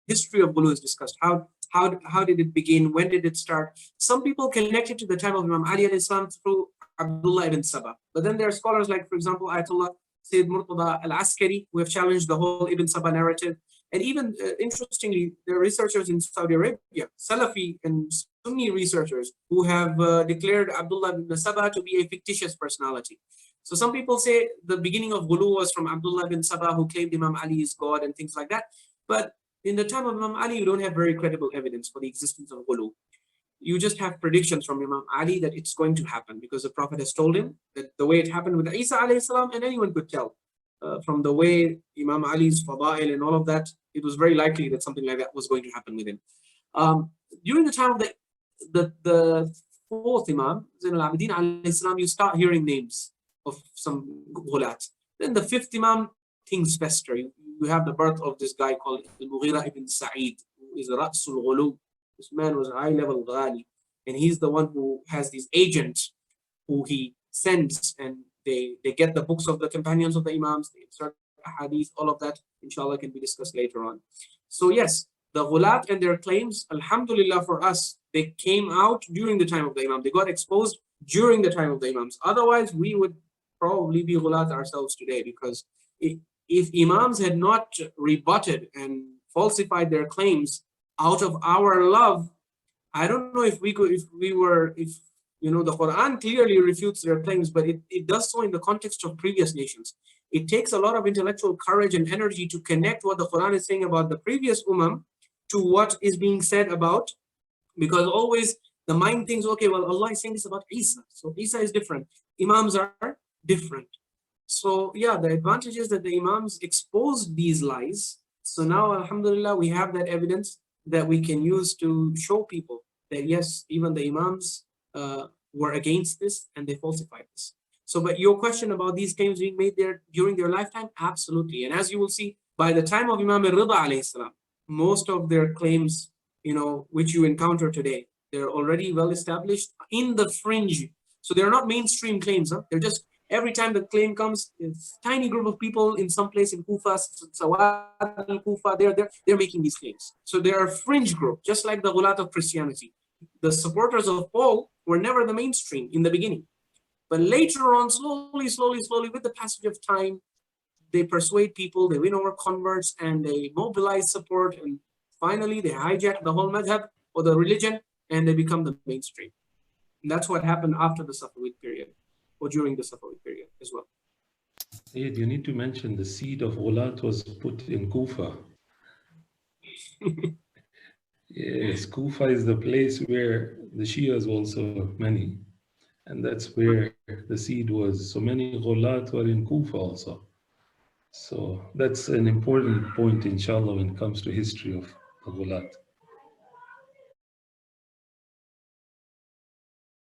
history of Ghuluww is discussed. How did it begin? When did it start? Some people connect it to the time of Imam Ali alayhi salam through Abdullah ibn Saba. But then there are scholars like, for example, Ayatollah Sayyid Murtada al-Askari, who have challenged the whole Ibn Saba narrative. And even, interestingly, there are researchers in Saudi Arabia, Salafi and Sunni researchers, who have declared Abdullah ibn Saba to be a fictitious personality. So some people say the beginning of Ghuluww was from Abdullah ibn Saba, who claimed Imam Ali is God and things like that. But in the time of Imam Ali, you don't have very credible evidence for the existence of Ghuluww. You just have predictions from Imam Ali that it's going to happen because the Prophet has told him that the way it happened with Isa alayhi salam, and anyone could tell from the way Imam Ali's fada'il and all of that, it was very likely that something like that was going to happen with him. During the time of the fourth Imam, Zain al-Abidin alayhi salam, you start hearing names of some ghulat. Then the fifth Imam, things fester. You have the birth of this guy called Al-Mughira ibn Sa'id, who is Ra'sul Ghuluww. This man was a high-level ghali, and he's the one who has these agents who he sends, and they get the books of the companions of the Imams, they insert hadith, all of that, inshallah, can be discussed later on. So yes, the ghulat and their claims, alhamdulillah for us, they came out during the time of the Imam. They got exposed during the time of the Imams. Otherwise, we would probably be ghulat ourselves today, because if Imams had not rebutted and falsified their claims out of our love, I don't know if we could, if you know, the Quran clearly refutes their claims, but it does so in the context of previous nations. It takes a lot of intellectual courage and energy to connect what the Quran is saying about the previous to what is being said about, because always the mind thinks, okay, well, Allah is saying this about Isa, so Isa is different, Imams are different. So yeah, the advantage is that the Imams exposed these lies. So now, alhamdulillah, we have that evidence that we can use to show people that yes, even the Imams were against this and they falsified this. So, but your question about these claims being made there during their lifetime, absolutely. And as you will see, by the time of Imam al-Rida alayhi salam, most of their claims, you know, which you encounter today, they're already well established in the fringe. So they're not mainstream claims. They're just, every time the claim comes, it's a tiny group of people in some place in Kufa, Sawad al-Kufa, they're making these claims. So they are a fringe group, just like the Ghulat of Christianity. The supporters of Paul were never the mainstream in the beginning. But later on, slowly, with the passage of time, they persuade people, they win over converts, and they mobilize support, and finally they hijack the whole madhab or the religion, and they become the mainstream. And that's what happened after the Safavid period, or during the Safavid period as well. Sayyid, you need to mention the seed of Ghulat was put in Kufa. Yes, Kufa is the place where the Shias also many. And that's where the seed was. So many Ghulat were in Kufa also. So that's an important point, inshallah, when it comes to history of the Ghulat.